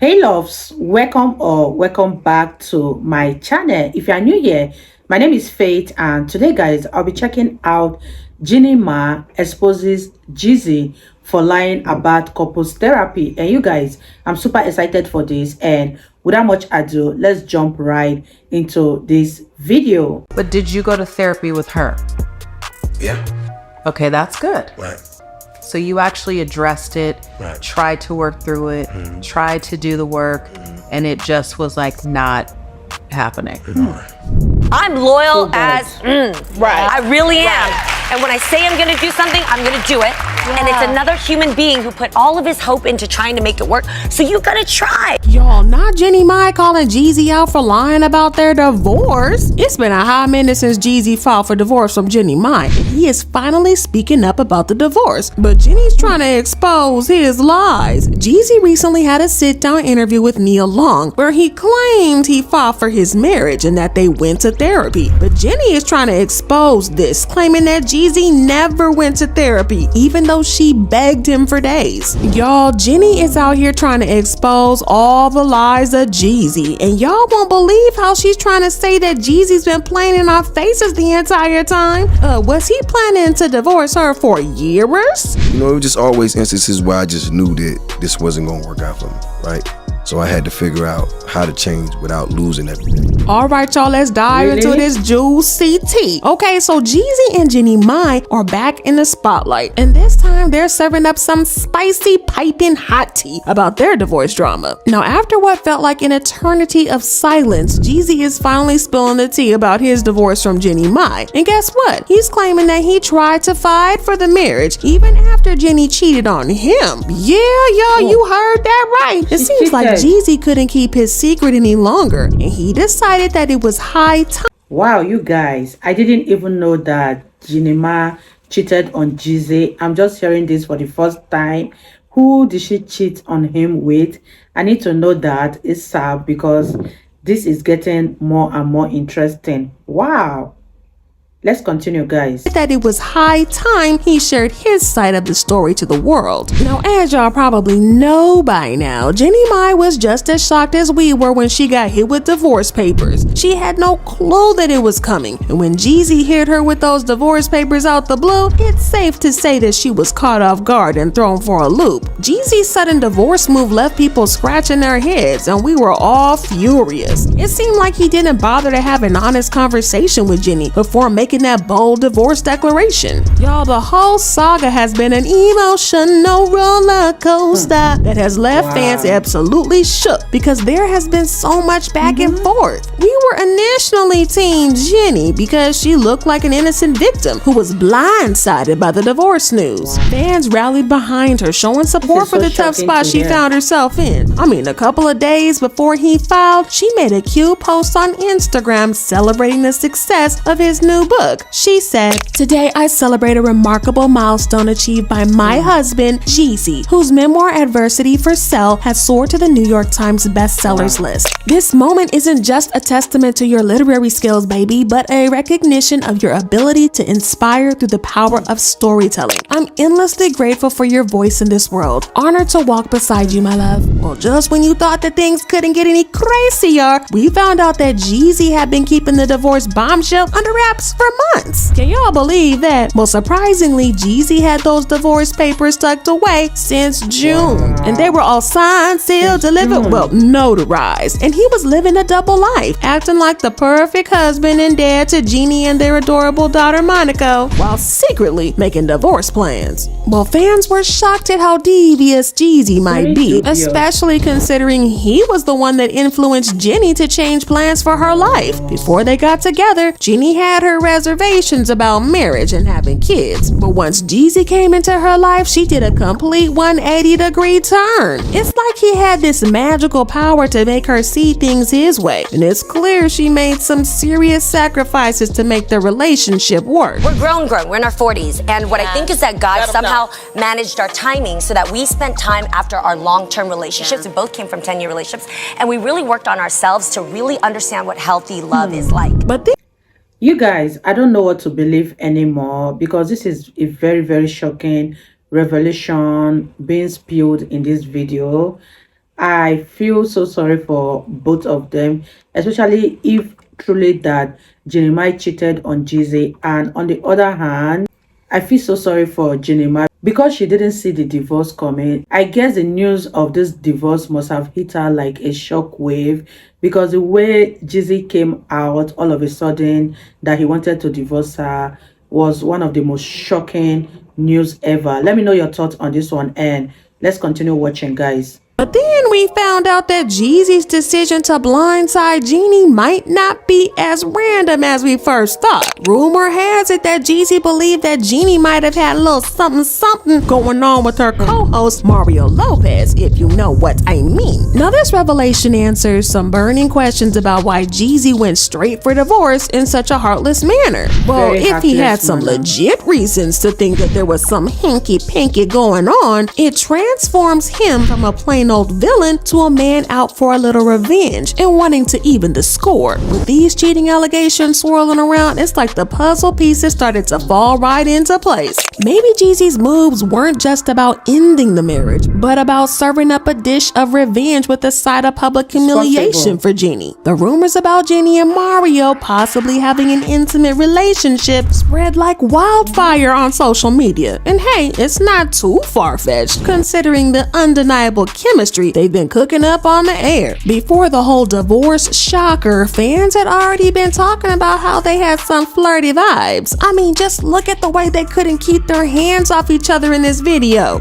Hey loves, welcome back to my channel. If you are new here, my name is Faith, and today guys I'll be checking out Jeanie Ma exposes Jeezy for lying about couples therapy. And you guys, I'm super excited for this, and without much ado, let's jump right into this video. But did you go to therapy with her? Yeah. Okay, that's good. Right. So you actually addressed it, Right. tried to work through it, tried to do the work, and it just was like not happening. I'm loyal as Right. I really am. And when I say I'm gonna do something, I'm gonna do it. And it's another human being who put all of his hope into trying to make it work. So you gotta try. Y'all, not Jeannie Mai calling Jeezy out for lying about their divorce. It's been a hot minute since Jeezy filed for divorce from Jeannie Mai. He is finally speaking up about the divorce, but Jeannie's trying to expose his lies. Jeezy recently had a sit-down interview with Nia Long where he claimed he fought for his marriage and that they went to therapy. But Jeannie is trying to expose this, claiming that Jeezy never went to therapy, even though she begged him for days. Y'all, Jeannie is out here trying to expose all the lies of Jeezy, and y'all won't believe how she's trying to say that Jeezy's been playing in our faces the entire time. Was he planning to divorce her for years? You know, it was just always instances where I just knew that this wasn't going to work out for me, right? So I had to figure out how to change without losing everything. All right, y'all, let's dive into this juicy tea. Okay, so Jeezy and Jeannie Mai are back in the spotlight, and this time they're serving up some spicy, piping hot tea about their divorce drama. Now, after what felt like an eternity of silence, Jeezy is finally spilling the tea about his divorce from Jeannie Mai. And guess what? He's claiming that he tried to fight for the marriage even after Jeannie cheated on him. Yeah, y'all, you heard that right. It seems like Jeezy couldn't keep his secret any longer, and he decided that it was high time. Wow, you guys, I didn't even know that Jeanie Ma cheated on Jeezy. I'm just hearing this for the first time. Who did she cheat on him with? I need to know that. It's sad because this is getting more and more interesting. Wow. Let's continue, guys. That it was high time he shared his side of the story to the world. Now, as y'all probably know by now, Jeannie Mai was just as shocked as we were when she got hit with divorce papers. She had no clue that it was coming. And when Jeezy hit her with those divorce papers out the blue, it's safe to say that she was caught off guard and thrown for a loop. Jeezy's sudden divorce move left people scratching their heads, and we were all furious. It seemed like he didn't bother to have an honest conversation with Jeannie before making that bold divorce declaration. Y'all, the whole saga has been an emotional roller coaster that has left fans absolutely shook because there has been so much back and forth. We were initially team Jeannie because she looked like an innocent victim who was blindsided by the divorce news. Fans rallied behind her, showing support for the tough spot she found herself in. I mean, a couple of days before he filed, she made a cute post on Instagram celebrating the success of his new book. She said, "Today I celebrate a remarkable milestone achieved by my husband, Jeezy, whose memoir Adversity for Sale has soared to the New York Times bestsellers list. This moment isn't just a testament to your literary skills, baby, but a recognition of your ability to inspire through the power of storytelling. I'm endlessly grateful for your voice in this world. Honored to walk beside you, my love." Well, just when you thought that things couldn't get any crazier, we found out that Jeezy had been keeping the divorce bombshell under wraps for months. Can y'all believe that? Well, surprisingly, Jeezy had those divorce papers tucked away since June, and they were all signed, sealed, delivered, well, notarized. And he was living a double life, acting like the perfect husband and dad to Jeannie and their adorable daughter Monaco, while secretly making divorce plans. Well, fans were shocked at how devious Jeezy might be, especially considering he was the one that influenced Jeannie to change plans for her life. Before they got together, Jeannie had her reservations about marriage and having kids. But once Jeezy came into her life, she did a complete 180-degree turn. It's like he had this magical power to make her see things his way. And it's clear she made some serious sacrifices to make the relationship work. We're grown. We're in our 40s. And what I think is that God somehow managed our timing so that we spent time after our long-term relationships. We both came from 10-year relationships. And we really worked on ourselves to really understand what healthy love is like. But You guys, I don't know what to believe anymore because this is a very shocking revelation being spilled in this video. I feel so sorry for both of them, especially if truly that Jeanie cheated on Jeezy. And on the other hand, I feel so sorry for Jeanie because she didn't see the divorce coming. I guess the news of this divorce must have hit her like a shock wave, because the way Jeezy came out all of a sudden that he wanted to divorce her was one of the most shocking news ever. Let me know your thoughts on this one, and let's continue watching, guys. But then we found out that Jeezy's decision to blindside Jeanie might not be as random as we first thought. Rumor has it that Jeezy believed that Jeanie might have had a little something going on with her co-host Mario Lopez, if you know what I mean. Now this revelation answers some burning questions about why Jeezy went straight for divorce in such a heartless manner. Well, Very if he had heartless some manner. legit reasons to think that there was some hanky-panky going on, it transforms him from a plain old villain to a man out for a little revenge and wanting to even the score. With these cheating allegations swirling around, it's like the puzzle pieces started to fall right into place. Maybe Jeezy's moves weren't just about ending the marriage, but about serving up a dish of revenge with a side of public humiliation for Jeanie. The rumors about Jeanie and Mario possibly having an intimate relationship spread like wildfire on social media. And hey, it's not too far-fetched considering the undeniable chemistry they've been cooking up on the air. Before the whole divorce shocker, fans had already been talking about how they had some flirty vibes. I mean, just look at the way they couldn't keep their hands off each other in this video.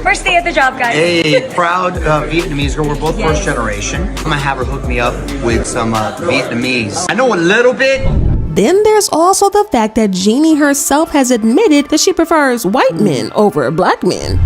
First day at the job, guys. A proud Vietnamese girl. We're both first generation. I'm gonna have her hook me up with some Vietnamese. I know a little bit. Then there's also the fact that Jeanie herself has admitted that she prefers white men over black men.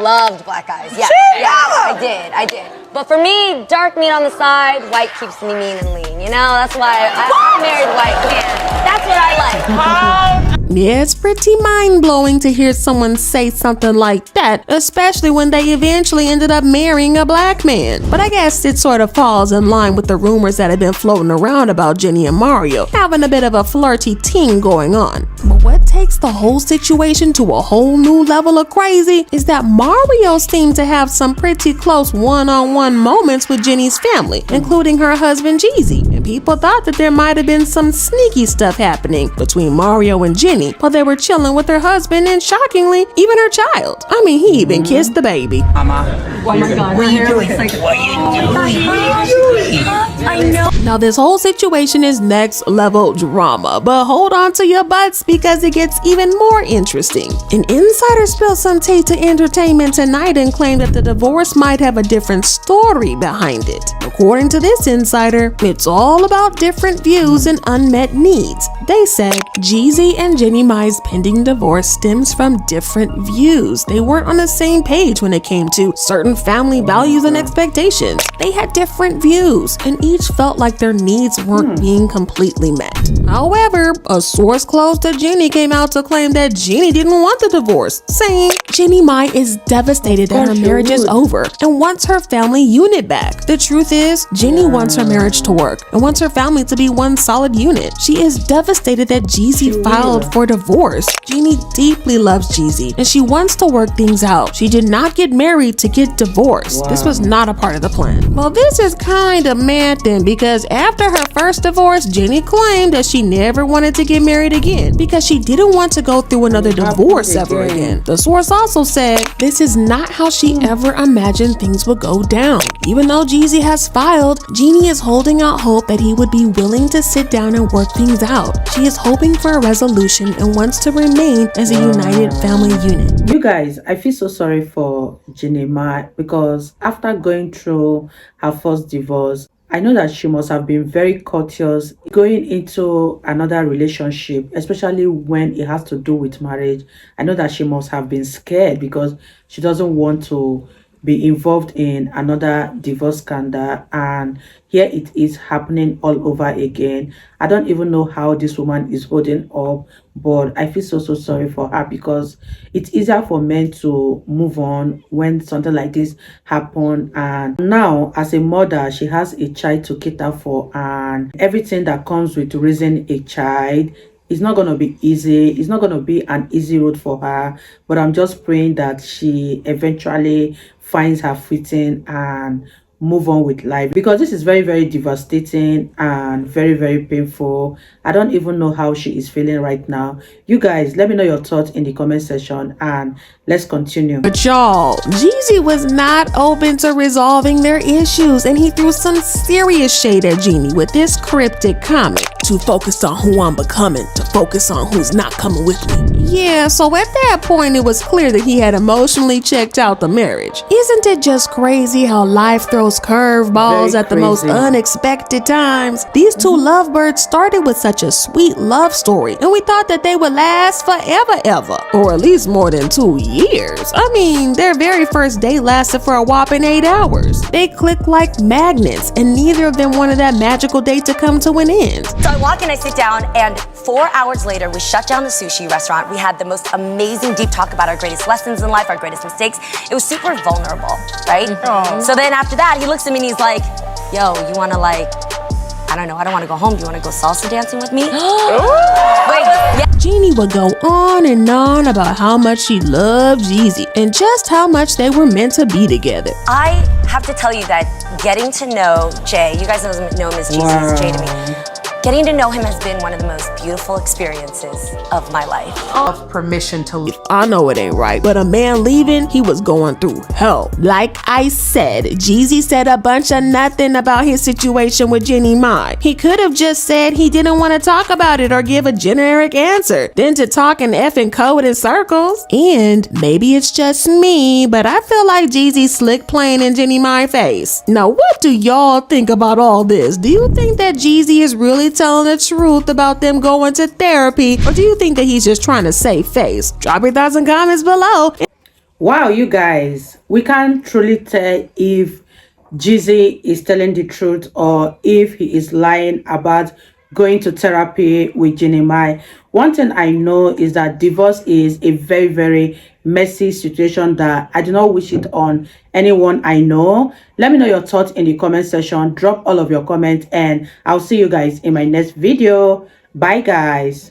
Loved black guys. Yeah, I did. But for me, dark meat on the side, white keeps me mean and lean. You know, that's why I married white man. That's what I like. Yeah, it's pretty mind-blowing to hear someone say something like that, especially when they eventually ended up marrying a black man. But I guess it sort of falls in line with the rumors that have been floating around about Jeanie and Mario having a bit of a flirty ting going on. But what takes the whole situation to a whole new level of crazy is that Mario seemed to have some pretty close one-on-one moments with Jeannie's family, including her husband Jeezy. And people thought that there might have been some sneaky stuff happening between Mario and Jeanie while they were chilling with her husband and, shockingly, even her child. I mean, he even kissed the baby. Mama. Oh my God, her hair looks like. I know. Now this whole situation is next level drama, but hold on to your butts because it gets even more interesting. An insider spilled some tea to Entertainment Tonight and claimed that the divorce might have a different story behind it. According to this insider, it's all about different views and unmet needs. They said Jeezy and Jeanie Mai's pending divorce stems from different views. They weren't on the same page when it came to certain family values and expectations. They had different views, and each felt like their needs weren't being completely met. However, a source close to Jeanie came out to claim that Jeanie didn't want the divorce, saying Jeanie Mai is devastated that her marriage is over and wants her family unit back. The truth is, Jeanie wants her marriage to work and wants her family to be one solid unit. She is devastated that Jeezy filed for divorce. Jeanie deeply loves Jeezy and she wants to work things out. She did not get married to get divorced. This was not a part of the plan. Well, this is kind of mad then, because after her first divorce, Jeanie claimed that she never wanted to get married again because she didn't want to go through another divorce ever again. The source also said this is not how she ever imagined things would go down. Even though Jeezy has filed, Jeanie is holding out hope that he would be willing to sit down and work things out. She is hoping for a resolution and wants to remain as a united family unit. You guys, I feel so sorry for Jeanie Mai, because after going through her first divorce, I know that she must have been very cautious going into another relationship, especially when it has to do with marriage. I know that she must have been scared because she doesn't want to be involved in another divorce scandal, and here it is happening all over again. I don't even know how this woman is holding up, but I feel so sorry for her, because it's easier for men to move on when something like this happen. And now, as a mother, she has a child to cater for, and everything that comes with raising a child, it's not going to be easy. It's not going to be an easy road for her, but I'm just praying that she eventually finds her footing and move on with life, because this is very, very devastating and very, very painful. I don't even know how she is feeling right now. You guys, let me know your thoughts in the comment section and let's continue. But y'all, Jeezy was not open to resolving their issues, and he threw some serious shade at Jeanie with this cryptic comment: "To focus on who I'm becoming, to focus on who's not coming with me." Yeah, so at that point it was clear that he had emotionally checked out the marriage. Isn't it just crazy how life throws curveballs at the most unexpected times? These two lovebirds started with such a sweet love story, and we thought that they would last forever ever, or at least more than 2 years. I mean, their very first date lasted for a whopping 8 hours. They clicked like magnets, and neither of them wanted that magical date to come to an end. So I walk in, I sit down, and 4 hours later, we shut down the sushi restaurant. We had the most amazing deep talk about our greatest lessons in life, our greatest mistakes. It was super vulnerable, right? So then after that, he looks at me and he's like, "Yo, you wanna I don't know, I don't wanna go home. Do you wanna go salsa dancing with me?" Wait, yeah. Jeanie would go on and on about how much she loved Jeezy and just how much they were meant to be together. I have to tell you that getting to know Jay, you guys know him as Jeezy, it's Jay to me. Getting to know him has been one of the most beautiful experiences of my life. Of permission to leave. I know it ain't right, but a man leaving, he was going through hell. Like I said, Jeezy said a bunch of nothing about his situation with Jeannie Mai. He could have just said he didn't want to talk about it or give a generic answer, than to talk and effing code in circles. And maybe it's just me, but I feel like Jeezy slick playing in Jeannie Mai's face. Now, what do y'all think about all this? Do you think that Jeezy is really telling the truth about them going to therapy, or do you think that he's just trying to save face? Drop your thoughts and comments below. Wow, you guys, we can't truly tell if Jeezy is telling the truth or if he is lying about going to therapy with Jeannie Mai. One thing I know is that divorce is a very, very messy situation that I do not wish it on anyone I know. Let me know your thoughts in the comment section. Drop all of your comments and I'll see you guys in my next video. Bye guys.